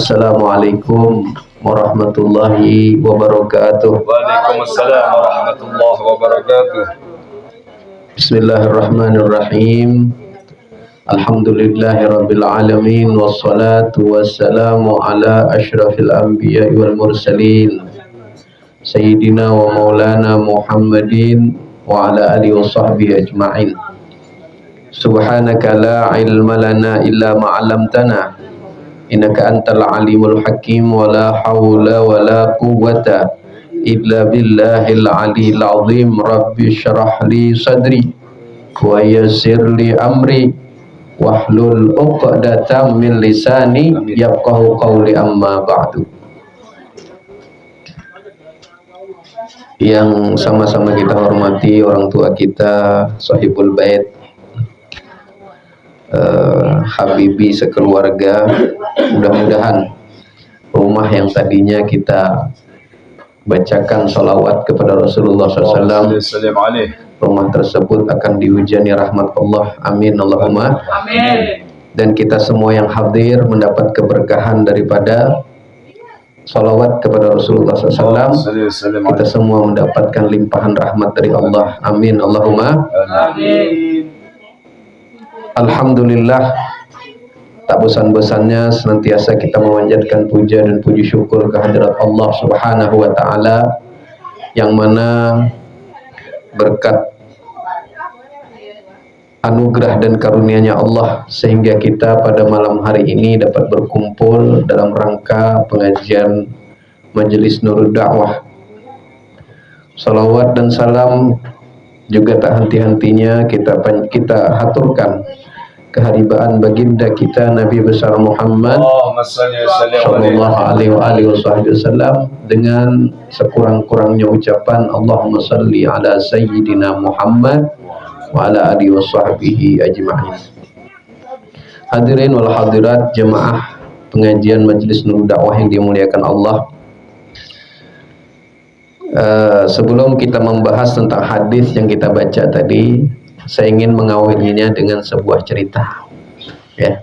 Assalamualaikum warahmatullahi wabarakatuh. Waalaikumsalam warahmatullahi wabarakatuh. Bismillahirrahmanirrahim. Alhamdulillahirabbil alamin wassalatu wassalamu ala asyrafil anbiya'i wal mursalin sayyidina wa maulana Muhammadin wa ala alihi wa sahbihi ajma'in. Subhanaka la ilma lana illa ma 'allamtana innaka antal alimul hakim wa la hawla wa la quwwata illa billahil aliyil azim. Rabbi syrah li sadri wa yassir li amri wahlul 'uqdatam min lisani yafqahu qawli, amma ba'du. Yang sama-sama kita hormati orang tua kita, sahibul bait, habibi sekeluarga, mudah-mudahan rumah yang tadinya kita bacakan sholawat kepada Rasulullah SAW, rumah tersebut akan dihujani rahmat Allah. Amin Allahumma amin. Dan kita semua yang hadir mendapat keberkahan daripada sholawat kepada Rasulullah SAW. Kita semua mendapatkan limpahan rahmat dari Allah. Amin Allahumma amin. Alhamdulillah, tak bosan-bosannya senantiasa kita memanjatkan puja dan puji syukur kehadirat Allah Subhanahu wa taala, yang mana berkat anugerah dan karunia-Nya Allah sehingga kita pada malam hari ini dapat berkumpul dalam rangka pengajian Majelis Nurul Dakwah. Salawat dan salam juga tak henti-hentinya kita haturkan keharibaan baginda kita Nabi besar Muhammad sallallahu alaihi wasallam dengan sekurang-kurangnya ucapan Allahumma salli ala sayyidina Muhammad wa ala alihi washabbihi ajma'in. Hadirin wal hadirat jemaah pengajian Majelis Nurul Dakwah yang dimuliakan Allah. Sebelum kita membahas tentang hadis yang kita baca tadi, saya ingin mengawalinya dengan sebuah cerita, ya.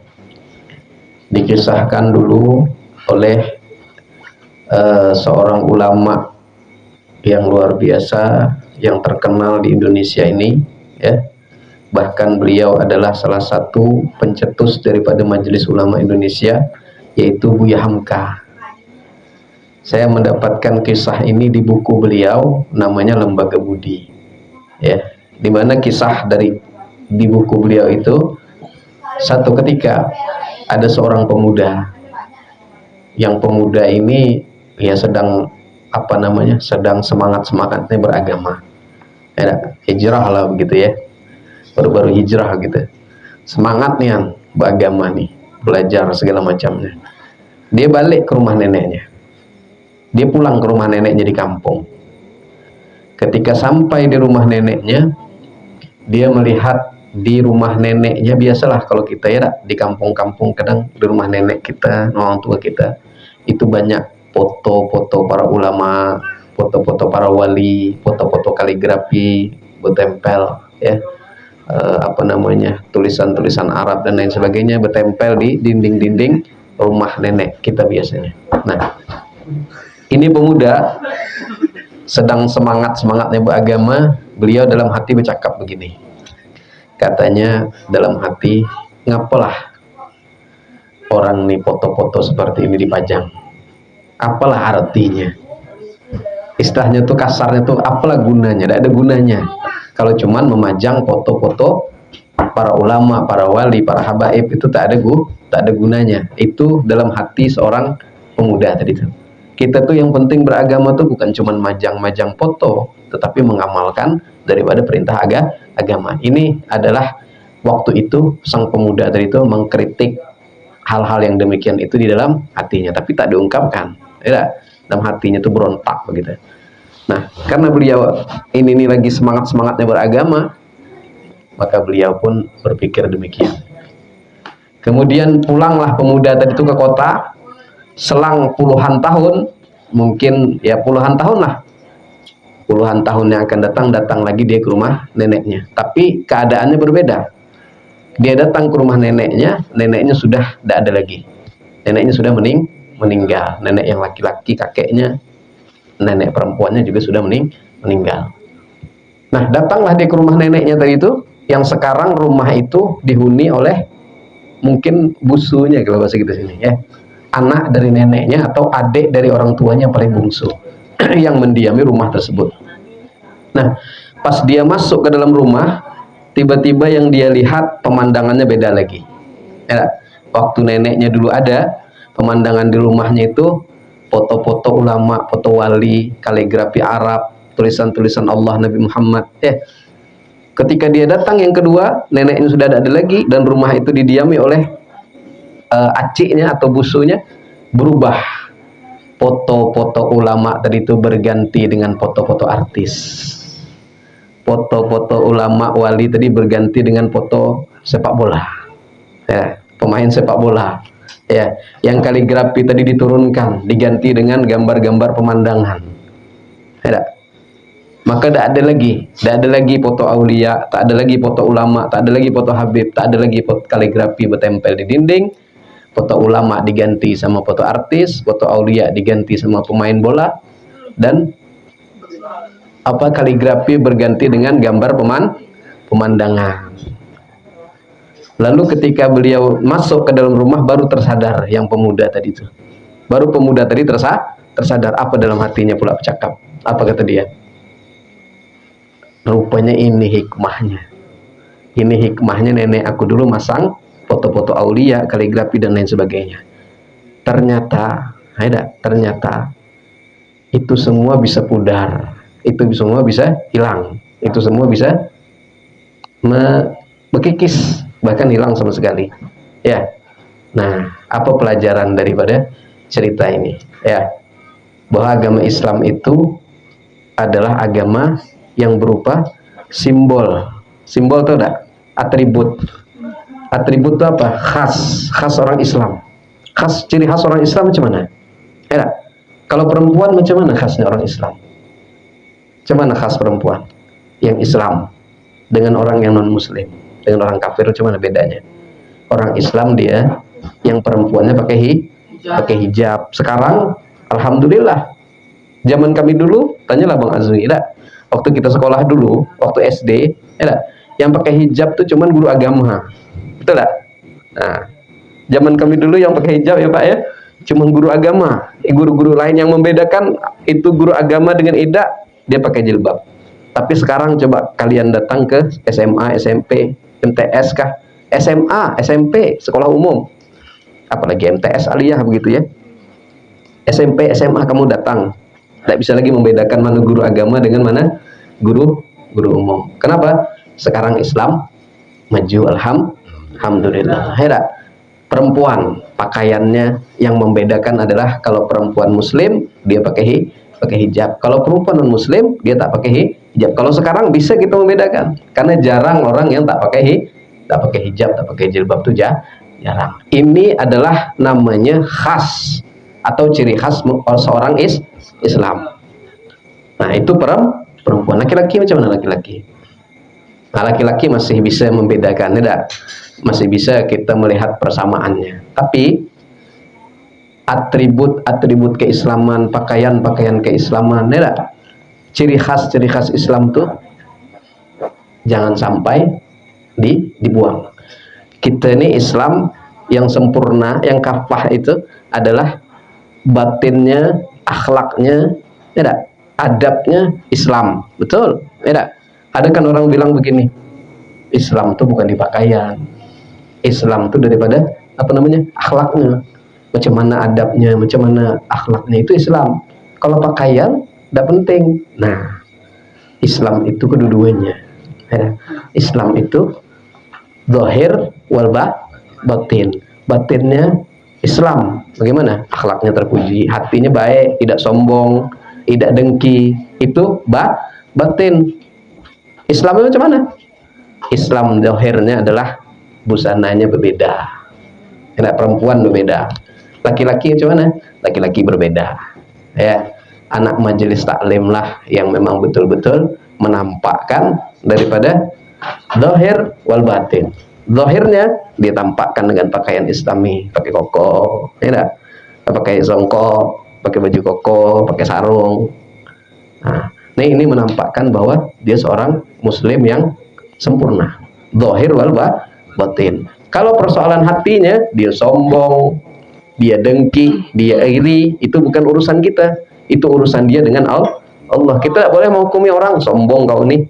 Dikisahkan dulu oleh seorang ulama yang luar biasa, yang terkenal di Indonesia ini, ya. Bahkan beliau adalah salah satu pencetus daripada Majelis Ulama Indonesia, yaitu Buya Hamka. Saya mendapatkan kisah ini di buku beliau, namanya Lembaga Budi, ya. Di mana kisah di buku beliau itu, satu ketika ada seorang pemuda, yang pemuda ini ya sedang sedang semangatnya beragama, ya, hijrah lah begitu, ya, baru-baru hijrah gitu, semangatnya beragama nih, belajar segala macamnya. Dia balik ke rumah neneknya, dia pulang ke rumah neneknya di kampung. Ketika sampai di rumah neneknya, dia melihat di rumah neneknya, biasalah kalau kita ya di kampung-kampung, kadang di rumah nenek kita, orang tua kita, itu banyak foto-foto para ulama, foto-foto para wali, foto-foto kaligrafi bertempel, ya, tulisan-tulisan Arab dan lain sebagainya bertempel di dinding-dinding rumah nenek kita biasanya. Nah, ini pemuda sedang semangatnya beragama. Beliau dalam hati bercakap begini, katanya dalam hati, ngapalah orang nih foto-foto seperti ini dipajang, apalah artinya, istilahnya tuh kasarnya tuh, apalah gunanya, tidak ada gunanya kalau cuman memajang foto-foto para ulama, para wali, para habaib, itu tak ada gunanya. Itu dalam hati seorang pemuda tadi tuh. Kita tuh yang penting beragama tuh bukan cuma majang-majang foto, tetapi mengamalkan daripada perintah agama. Ini adalah waktu itu sang pemuda tadi itu mengkritik hal-hal yang demikian itu di dalam hatinya, tapi tak diungkapkan, ya, dalam hatinya tuh berontak begitu. Nah, karena beliau ini lagi semangatnya beragama, maka beliau pun berpikir demikian. Kemudian pulanglah pemuda tadi itu ke kota. Selang puluhan tahun, mungkin ya puluhan tahun lah, puluhan tahun yang akan datang lagi dia ke rumah neneknya. Tapi keadaannya berbeda. Dia datang ke rumah neneknya sudah tidak ada lagi. Neneknya sudah meninggal. Nenek yang laki-laki kakeknya, nenek perempuannya juga sudah meninggal. Nah, datanglah dia ke rumah neneknya tadi itu, yang sekarang rumah itu dihuni oleh mungkin busunya kalau bahasa kita sini ya. Anak dari neneknya atau adik dari orang tuanya yang paling bungsu yang mendiami rumah tersebut. Nah, pas dia masuk ke dalam rumah, tiba-tiba yang dia lihat pemandangannya beda lagi. Ya, waktu neneknya dulu ada, pemandangan di rumahnya itu foto-foto ulama, foto wali, kaligrafi Arab, tulisan-tulisan Allah, Nabi Muhammad. Ketika dia datang yang kedua, neneknya sudah ada lagi dan rumah itu didiami oleh aciknya atau busunya, berubah. Foto-foto ulama tadi itu berganti dengan foto-foto artis. Foto-foto ulama wali tadi berganti dengan foto sepak bola. Ya, pemain sepak bola. Ya, yang kaligrafi tadi diturunkan, diganti dengan gambar-gambar pemandangan. Ya, maka tidak ada lagi foto aulia, tak ada lagi foto ulama, tak ada lagi foto habib, tak ada lagi foto kaligrafi bertempel di dinding. Foto ulama diganti sama foto artis, foto aulia diganti sama pemain bola, dan kaligrafi berganti dengan gambar pemandangan. Lalu ketika beliau masuk ke dalam rumah, baru tersadar yang pemuda tadi itu. Baru pemuda tadi tersadar apa dalam hatinya pula bercakap. Apa kata dia? Rupanya ini hikmahnya. Ini hikmahnya nenek aku dulu masang foto-foto aulia, kaligrafi dan lain sebagainya. Ternyata itu semua bisa pudar, itu semua bisa hilang, itu semua bisa berkikis, bahkan hilang sama sekali. Ya. Nah, apa pelajaran daripada cerita ini? Ya, bahwa agama Islam itu adalah agama yang berupa simbol. Simbol itu ada atribut. Atribut itu apa? Khas orang Islam. Ciri khas orang Islam macam mana? Ya, kalau perempuan macam mana khasnya orang Islam? Macam mana khas perempuan yang Islam dengan orang yang non Muslim, dengan orang kafir macam mana bedanya? Orang Islam dia yang perempuannya pakai hijab. Sekarang alhamdulillah. Zaman kami dulu, tanyalah Bang Azmi, waktu kita sekolah dulu, waktu SD, yang pakai hijab tuh cuman guru agama. Betul tak? Nah, zaman kami dulu yang pakai hijab ya Pak ya, cuma guru agama. Guru-guru lain yang membedakan itu guru agama dengan ida, dia pakai jilbab. Tapi sekarang coba kalian datang ke SMA, SMP, MTS kah? SMA, SMP, sekolah umum. Apalagi MTS aliyah begitu ya. SMP, SMA kamu datang, tidak bisa lagi membedakan mana guru agama dengan mana guru umum. Kenapa? Sekarang Islam maju, alhamdulillah. Perempuan pakaiannya yang membedakan adalah kalau perempuan Muslim dia pakai hijab, kalau perempuan non Muslim dia tak pakai hijab. Kalau sekarang bisa kita membedakan karena jarang orang yang tak pakai hijab, tak pakai jilbab itu jarang. Ini adalah namanya khas atau ciri khas seorang Islam. Nah, itu perempuan. Laki-laki macam mana laki-laki? Nah, laki-laki masih bisa membedakan, tidak? Masih bisa kita melihat persamaannya. Tapi atribut keislaman, pakaian keislaman, tidak? Ciri khas Islam tuh jangan sampai dibuang. Kita ini Islam yang sempurna, yang kafah itu adalah batinnya, akhlaknya, tidak? Adabnya Islam, betul? Tidak? Ada kan orang bilang begini, Islam itu bukan di pakaian, Islam itu daripada akhlaknya, macam mana adabnya, macam mana akhlaknya, itu Islam. Kalau pakaian tidak penting. Nah, Islam itu kedua-duanya. Islam itu zahir wal batin. Batinnya Islam, bagaimana? Akhlaknya terpuji, hatinya baik, tidak sombong, tidak dengki, itu batin. Islam itu macam mana? Islam zahirnya adalah busananya berbeda. Perempuan berbeda. Laki-laki macam mana? Laki-laki berbeda. Ya, anak majelis taklim lah yang memang betul-betul menampakkan daripada zahir wal batin. Zahirnya dia tampakkan dengan pakaian Islami, pakai koko, ya. pakai songkok, pakai baju koko, pakai sarung. Nah, ini menampakkan bahwa dia seorang muslim yang sempurna, zahir wal batin. Kalau persoalan hatinya, dia sombong, dia dengki, dia iri, itu bukan urusan kita. Itu urusan dia dengan Allah. Kita tidak boleh menghukumi orang sombong kau nih.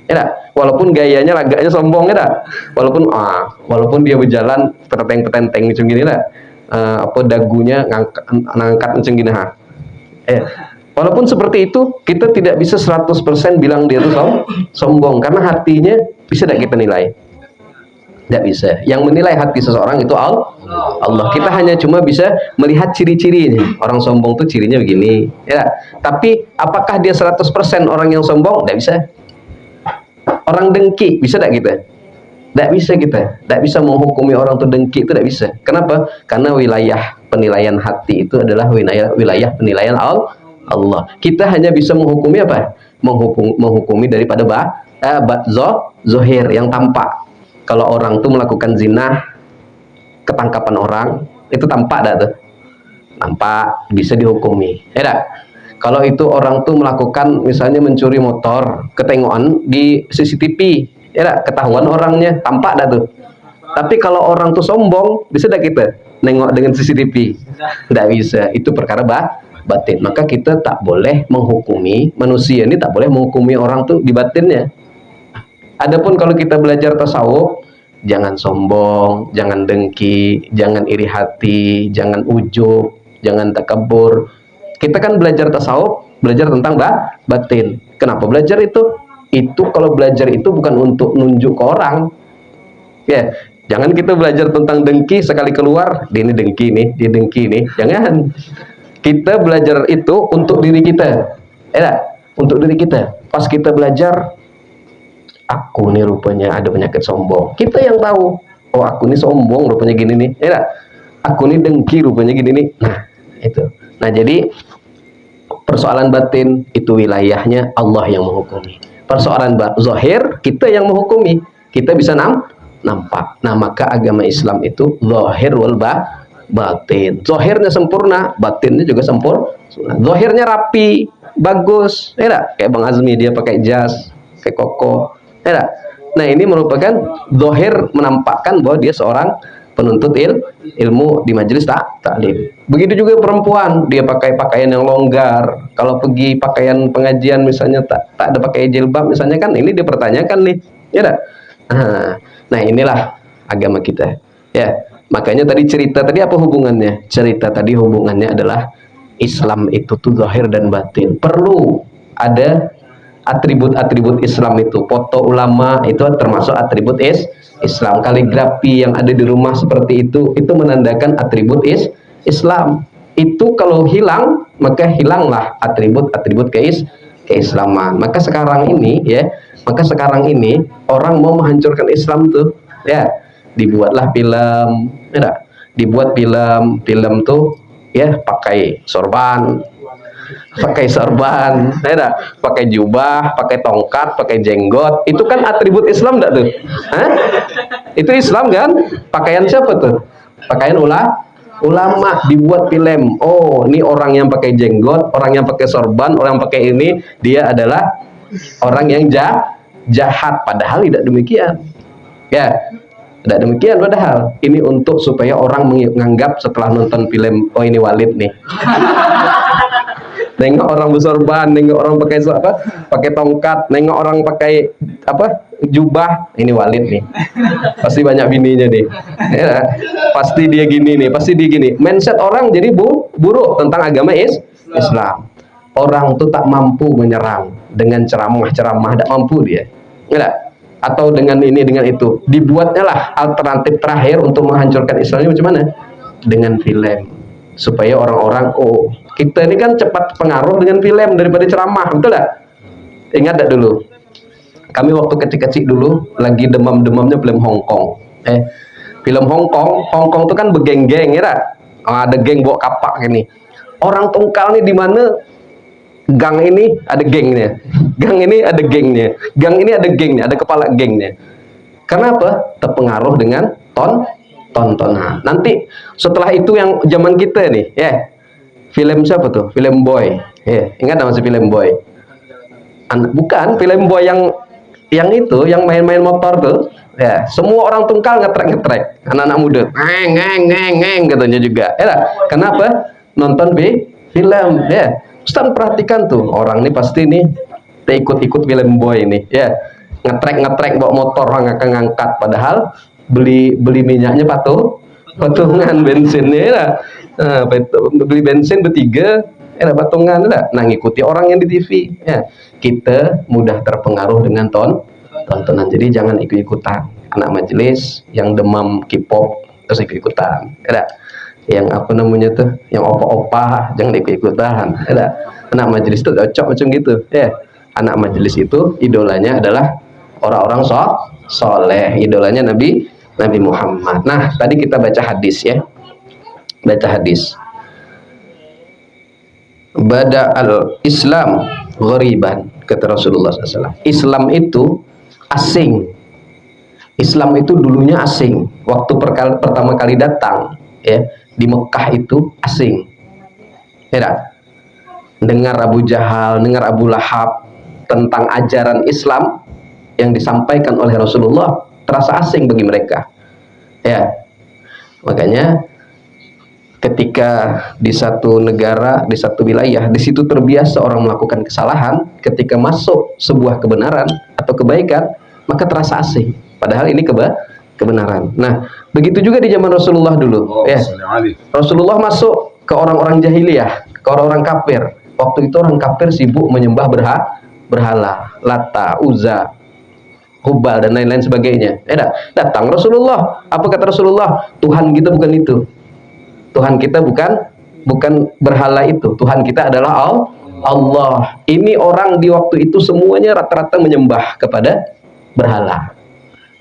Ya, walaupun gayanya lagaknya sombong ya, walaupun dia berjalan petenteng macam gini lah, dagunya ngangkat macam gini walaupun seperti itu, kita tidak bisa 100% bilang dia itu sombong, karena hatinya bisa tidak kita nilai. Tidak bisa. Yang menilai hati seseorang itu Allah. Kita hanya cuma bisa melihat ciri-cirinya. Orang sombong tuh cirinya begini, ya. Tapi apakah dia 100% orang yang sombong? Tidak bisa. Orang dengki bisa tidak kita? Tidak bisa kita. Tidak bisa menghukumi orang tuh dengki, itu tidak bisa. Kenapa? Karena wilayah penilaian hati itu adalah wilayah penilaian Allah. Kita hanya bisa menghukumi apa? Menghukumi daripada zahir yang tampak. Kalau orang tuh melakukan zina, ketangkapan orang, itu tampak dah tuh. Nampak, bisa dihukumi. Ya. Kalau itu orang tuh melakukan misalnya mencuri motor, ketengokan di CCTV, ya, ketahuan orangnya, tampak dah tuh. Tapi kalau orang tuh sombong, bisa dah kita nengok dengan CCTV? Tidak bisa. Itu perkara batin. Maka kita tak boleh menghukumi manusia ini, tak boleh menghukumi orang tuh di batinnya. Adapun kalau kita belajar tasawuf, jangan sombong, jangan dengki, jangan iri hati, jangan ujub, jangan takabur. Kita kan belajar tasawuf, belajar tentang batin. Kenapa belajar itu? Itu kalau belajar itu bukan untuk nunjuk ke orang. Ya, jangan kita belajar tentang dengki sekali keluar, dia ini dengki nih, dia dengki nih. Jangan. Kita belajar itu untuk diri kita. Untuk diri kita. Pas kita belajar, aku nih rupanya ada penyakit sombong. Kita yang tahu, oh aku nih sombong rupanya gini nih. Aku nih dengki rupanya gini nih. Nah, itu. Nah, jadi persoalan batin itu wilayahnya Allah yang menghukumi. Persoalan zahir kita yang menghukumi. Kita bisa nampak. Nah, maka agama Islam itu zahir wal batin. Zahirnya sempurna, batinnya juga sempurna. Zahirnya rapi, bagus. Kayak Bang Azmi, dia pakai jas, pakai koko. Nah, ini merupakan zahir, menampakkan bahwa dia seorang penuntut ilmu di majelis taklim. Begitu juga perempuan, dia pakai pakaian yang longgar. Kalau pergi pakaian pengajian misalnya tak ada pakai jilbab misalnya, kan ini dipertanyakan nih. Nah, inilah agama kita. Ya, makanya tadi cerita tadi apa hubungannya? Cerita tadi hubungannya adalah Islam itu tuh zahir dan batin. Perlu ada atribut-atribut Islam itu. Foto ulama itu termasuk atribut Islam. Kaligrafi yang ada di rumah seperti itu menandakan atribut Islam. Itu kalau hilang, maka hilanglah atribut-atribut keislaman. Maka sekarang ini orang mau menghancurkan Islam tuh, ya, dibuatlah film, dibuat film tuh, ya, pakai sorban, pakai jubah, pakai tongkat, pakai jenggot. Itu kan atribut Islam enggak tuh? Itu Islam kan? Pakaian siapa tuh? Pakaian ulama, dibuat film. Oh, ini orang yang pakai jenggot, orang yang pakai sorban, orang yang pakai ini, dia adalah orang yang jahat. Padahal tidak demikian. Ya, tidak demikian padahal. Ini untuk supaya orang menganggap setelah nonton film, oh ini Walid nih. Nengok orang bersorban, nengok orang pakai tongkat, nengok orang pakai jubah, ini Walid nih. Pasti banyak bininya nih. Ya, pasti dia gini nih, pasti dia gini. Mindset orang jadi buruk tentang agama Islam. Orang tuh tak mampu menyerang dengan ceramah, tidak mampu dia. Ya, atau dengan ini, dengan itu. Dibuatnya lah alternatif terakhir untuk menghancurkan Islam ini macam mana? Dengan film. Supaya orang-orang, oh, kita ini kan cepat pengaruh dengan film daripada ceramah, betul tak? Ingat tak dulu? Kami waktu kecil-kecil dulu lagi demam-demamnya film Hongkong. Film Hongkong itu kan bergeng-geng, ya tak? Ada geng bawa kapak ini. Orang tungkal nih di mana? Gang ini ada gengnya, gang ini ada gengnya, gang ini ada gengnya, ada kepala gengnya. Karena apa? Terpengaruh dengan tontonan. Nanti setelah itu yang zaman kita nih, ya. Film siapa tuh? Film Boy. Ya, ingat nama si Film Boy? Bukan film Boy yang itu, yang main-main motor tuh. Ya, semua orang tungkal ngetrek-ngetrek. Anak-anak muda, ngeng katanya juga. Ya, kenapa? Nonton film, ya. Ustaz perhatikan tuh, orang nih pasti nih ikut-ikut film Boy ini, ya. Ngetrek bawa motor ngangkat, padahal beli minyaknya patungan bensinnya lah. Nah, beli bensin bertiga patungan lah. Nah, ngikuti orang yang di TV ya. Kita mudah terpengaruh dengan tontonan, jadi jangan ikut-ikutan. Anak majelis yang demam K-pop terus ikut-ikutan ya. Yang apa namanya tuh, yang opa-opa jangan ikut-ikutan ya. Anak majelis tuh cocok macam gitu ya. Anak majelis itu idolanya adalah orang-orang soleh, idolanya Nabi Muhammad. Nah, tadi kita baca hadis ya. Baca hadis. Bada al-Islam ghoriban, kata Rasulullah SAW. Islam itu asing. Islam itu dulunya asing. Waktu pertama kali datang ya, di Mekah itu asing. Ya, dengar Abu Jahal, dengar Abu Lahab tentang ajaran Islam yang disampaikan oleh Rasulullah, terasa asing bagi mereka. Ya. Makanya ketika di satu negara, di satu wilayah, di situ terbiasa orang melakukan kesalahan, ketika masuk sebuah kebenaran atau kebaikan, maka terasa asing. Padahal ini kebenaran. Nah, begitu juga di zaman Rasulullah dulu. Ya. Rasulullah masuk ke orang-orang jahiliyah, ke orang-orang kafir. Waktu itu orang kafir sibuk menyembah berhala, Lata, Uzza, Hubal dan lain-lain sebagainya. Datang Rasulullah. Apa kata Rasulullah? Tuhan kita bukan itu. Tuhan kita bukan berhala itu. Tuhan kita adalah Allah. Ini orang di waktu itu semuanya rata-rata menyembah kepada berhala.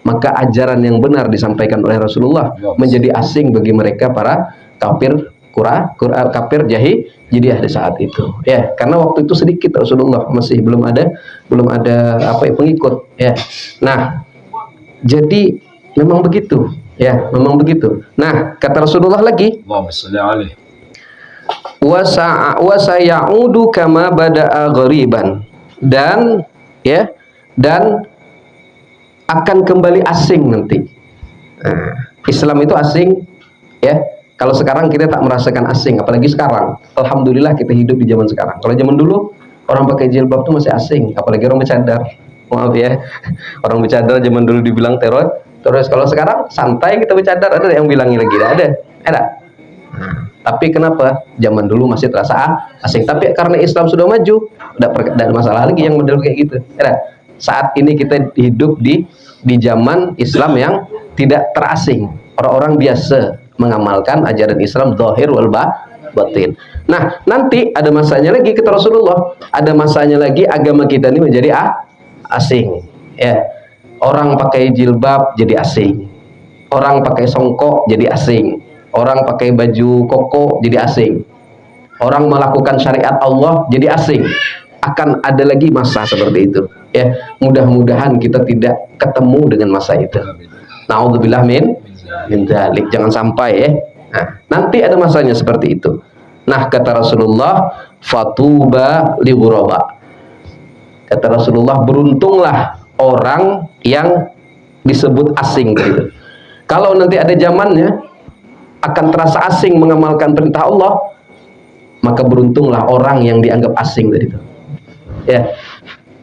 Maka ajaran yang benar disampaikan oleh Rasulullah menjadi asing bagi mereka para kafir jahiliyah di saat itu. Ya, karena waktu itu sedikit Rasulullah, masih belum ada pengikut. Ya. Nah, jadi memang begitu. Ya, memang begitu. Nah, kata Rasulullah lagi, wa sayaudu kama bada'a ghariban, dan akan kembali asing nanti. Nah, Islam itu asing ya. Kalau sekarang kita tak merasakan asing, apalagi sekarang. Alhamdulillah kita hidup di zaman sekarang. Kalau zaman dulu orang pakai jilbab itu masih asing, apalagi orang bercadar. Maaf ya, orang bercadar zaman dulu dibilang terus kalau sekarang santai kita bercadar, ada yang bilangi lagi? Ada. Nah, tapi kenapa zaman dulu masih terasa asing? Tapi karena Islam sudah maju, tidak ada masalah lagi yang model kayak gitu. Saat ini kita hidup di zaman Islam yang tidak terasing. Orang-orang biasa mengamalkan ajaran Islam zahir wal batin. Nah, nanti ada masanya lagi, kata Rasulullah, ada masanya lagi agama kita ini menjadi asing. Ya. Orang pakai jilbab jadi asing. Orang pakai songkok jadi asing. Orang pakai baju koko jadi asing. Orang melakukan syariat Allah jadi asing. Akan ada lagi masa seperti itu. Ya, mudah-mudahan kita tidak ketemu dengan masa itu. Na'udzubillah min dzalik. Jangan sampai ya. Nah, nanti ada masanya seperti itu. Nah, kata Rasulullah, fatuba li ghuraba. Kata Rasulullah, beruntunglah orang yang disebut asing gitu. Kalau nanti ada zamannya akan terasa asing mengamalkan perintah Allah, maka beruntunglah orang yang dianggap asing tadi itu. Ya.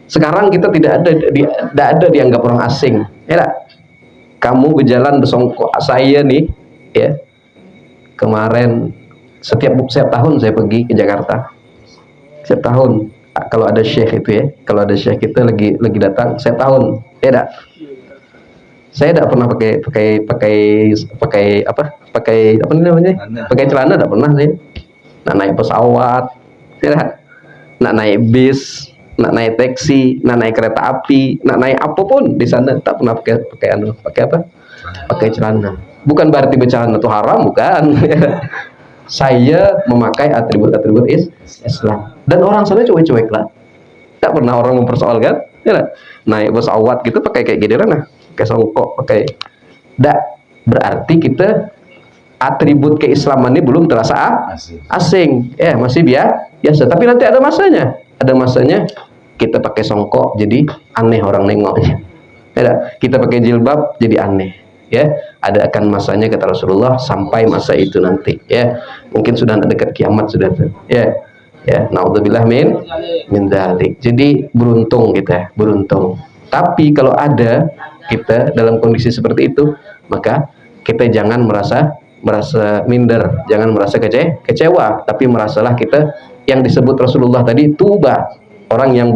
Sekarang kita tidak ada dianggap orang asing. Ya. Kamu berjalan bersongkok, saya nih ya. Kemarin setiap tahun saya pergi ke Jakarta. Setiap tahun kalau ada syekh itu ya, kalau ada syekh kita lagi datang, saya tahun, ya dak. Saya tidak pernah pakai apa namanya? Pakai celana tidak pernah saya. Nak naik pesawat, ya dak. Nak naik bis, nak naik taksi, nak naik kereta api, nak naik apapun di sana tak pernah pakai apa? Pakai celana. Bukan berarti bercelana itu haram, bukan. Saya memakai atribut-atribut Islam. Dan orang sana cuek-cuek lah. Tak pernah orang mempersoalkan. Ya, naik pesawat gitu pakai kayak gini lah. Pakai songkok, pakai. berarti kita atribut keislaman ini belum terasa asing. Ya, masih biasa. Tapi nanti ada masanya. Ada masanya kita pakai songkok jadi aneh orang nengoknya. Ya, kita pakai jilbab jadi aneh. Ya, ada akan masanya kata Rasulullah, sampai masa itu nanti. Ya, mungkin sudah dekat kiamat sudah tuh. Ya, naudzubillah min dzalik. Jadi beruntung kita, beruntung. Tapi kalau ada kita dalam kondisi seperti itu, maka kita jangan merasa minder, jangan merasa kecewa, tapi merasalah kita yang disebut Rasulullah tadi, tuba, orang yang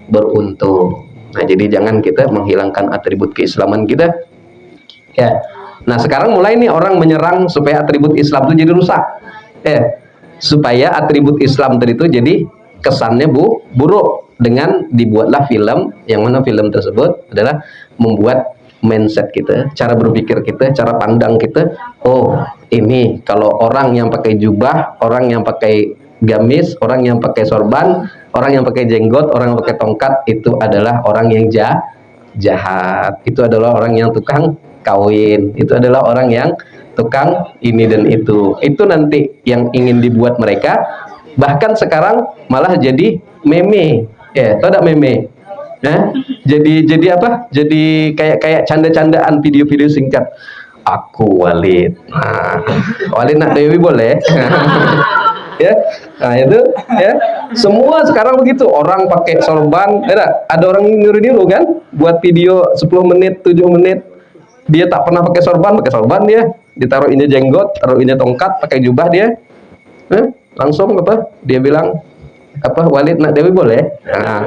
beruntung. Nah, jadi jangan kita menghilangkan atribut keislaman kita. Ya. Nah, sekarang mulai nih orang menyerang supaya atribut Islam itu jadi rusak. Supaya atribut Islam tadi itu jadi kesannya buruk, dengan dibuatlah film, yang mana film tersebut adalah membuat mindset kita, cara berpikir kita, cara pandang kita. Oh, ini kalau orang yang pakai jubah, orang yang pakai gamis, orang yang pakai sorban, orang yang pakai jenggot, orang yang pakai tongkat, itu adalah orang yang jahat. Itu adalah orang yang tukang kawin. Itu adalah orang yang tukang ini dan itu. Itu nanti yang ingin dibuat mereka. Bahkan sekarang malah jadi meme. Tahu tak meme? Jadi apa? Jadi kayak canda-candaan video-video singkat. Aku Walid. Nah, Walid nak Dewi boleh? Ya. Nah, itu ya. Semua sekarang begitu. Orang pakai sorban, ada orang niru-niru kan? Buat video 10 menit, 7 menit. Dia tak pernah pakai sorban dia. Ditaruhinnya jenggot, taruhinnya tongkat, pakai jubah dia. Langsung apa? Dia bilang apa, Walid nak Dewi boleh? Nah,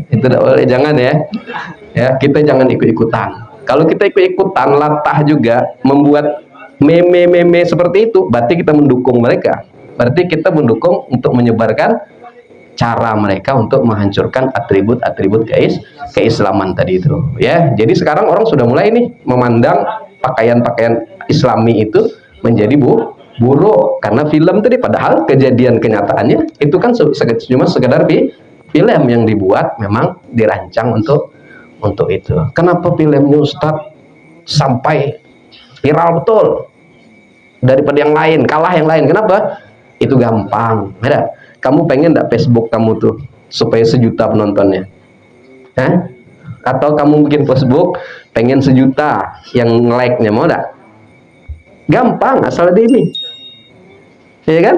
itu tidak boleh, jangan ya. Kita jangan ikut-ikutan. Kalau kita ikut-ikutan, latah juga membuat meme-meme seperti itu, berarti kita mendukung mereka. Berarti kita mendukung untuk menyebarkan cara mereka untuk menghancurkan atribut-atribut keislaman tadi itu. Ya, jadi sekarang orang sudah mulai nih memandang pakaian-pakaian Islami itu menjadi buruk karena film tadi, padahal kejadian kenyataannya itu kan cuma sekedar film yang dibuat, memang dirancang untuk itu. Kenapa filmnya Ustadz sampai viral betul daripada yang lain, kalah yang lain? Kenapa? Itu gampang. Kamu pengen enggak Facebook kamu tuh supaya 1 juta penontonnya? Atau kamu bikin Facebook pengen 1 juta yang like-nya, mau enggak? Gampang, asal ada ini. Ya kan?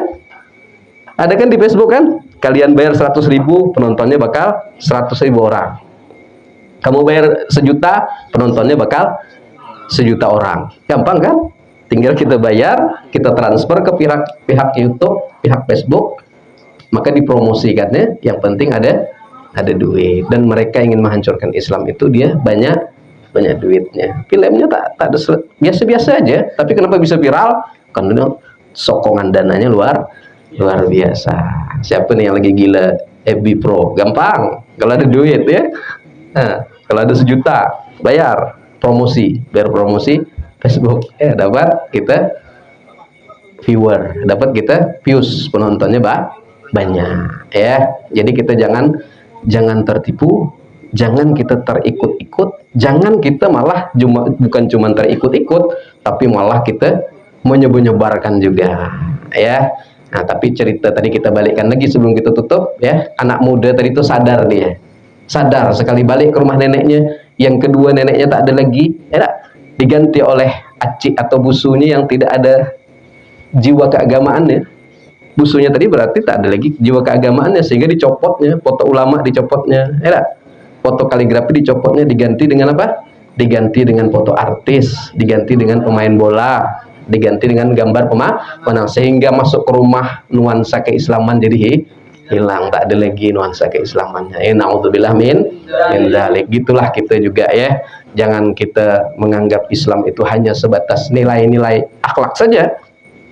Ada kan di Facebook kan? Kalian bayar 100.000, penontonnya bakal 100.000 orang. Kamu bayar 1 juta, penontonnya bakal 1 juta orang. Gampang kan? Tinggal kita bayar, kita transfer ke pihak YouTube, pihak Facebook, maka dipromosikannya. Yang penting ada duit. Dan mereka ingin menghancurkan Islam itu, dia banyak duitnya. Filmnya tak ada, biasa-biasa aja, tapi kenapa bisa viral? Karena sokongan dananya luar biasa. Siapa nih yang lagi gila FB Pro? Gampang, kalau ada duit ya. Nah, kalau ada 1 juta, bayar promosi Facebook, dapat kita viewer, dapat kita views, penontonnya banyak ya. Jadi kita jangan tertipu, jangan kita terikut-ikut, jangan kita malah bukan cuma terikut-ikut, tapi malah kita menyebarkan juga ya. Nah, tapi cerita tadi kita balikkan lagi sebelum kita tutup ya. Anak muda tadi itu sadar sekali balik ke rumah neneknya, yang kedua neneknya tak ada lagi, diganti oleh acik atau busunya yang tidak ada jiwa keagamaannya. Busunya tadi berarti tak ada lagi jiwa keagamaannya, sehingga dicopotnya, foto ulama dicopotnya, foto kaligrafi dicopotnya, diganti dengan apa? Diganti dengan foto artis, diganti dengan pemain bola, diganti dengan gambar pemenang, sehingga masuk ke rumah nuansa keislaman jadi hilang, tak ada lagi nuansa keislamannya. Naudzubillah min dzalik. Gitulah kita juga ya. Jangan kita menganggap Islam itu hanya sebatas nilai-nilai akhlak saja.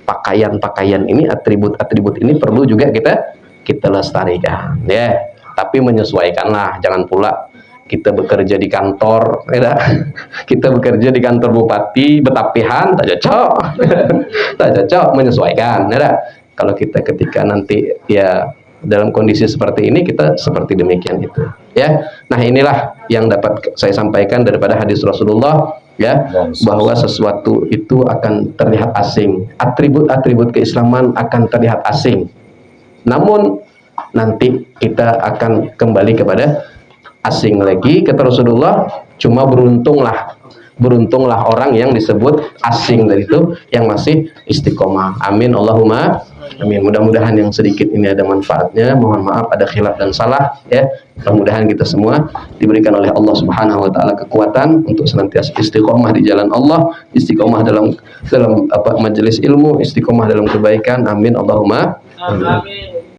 Pakaian-pakaian ini, atribut-atribut ini perlu juga kita lestarikan ya. Tapi menyesuaikanlah, jangan pula kita bekerja di kantor, kita bekerja di kantor bupati Betapihan, tak cocok. Tak cocok, menyesuaikan. Kalau kita ketika nanti ya dalam kondisi seperti ini, kita seperti demikian itu ya. Nah, inilah yang dapat saya sampaikan daripada hadis Rasulullah ya, bahwa sesuatu itu akan terlihat asing, atribut-atribut keislaman akan terlihat asing, namun nanti kita akan kembali kepada asing lagi. Kata Rasulullah, cuma beruntunglah orang yang disebut asing dari itu yang masih istiqomah. Amin Allahumma amin. Mudah-mudahan yang sedikit ini ada manfaatnya. Mohon maaf ada khilaf dan salah ya. Mudah-mudahan kita semua diberikan oleh Allah Subhanahu wa taala kekuatan untuk senantiasa istiqomah di jalan Allah, istiqomah dalam majelis ilmu, istiqomah dalam kebaikan. Amin Allahumma amin.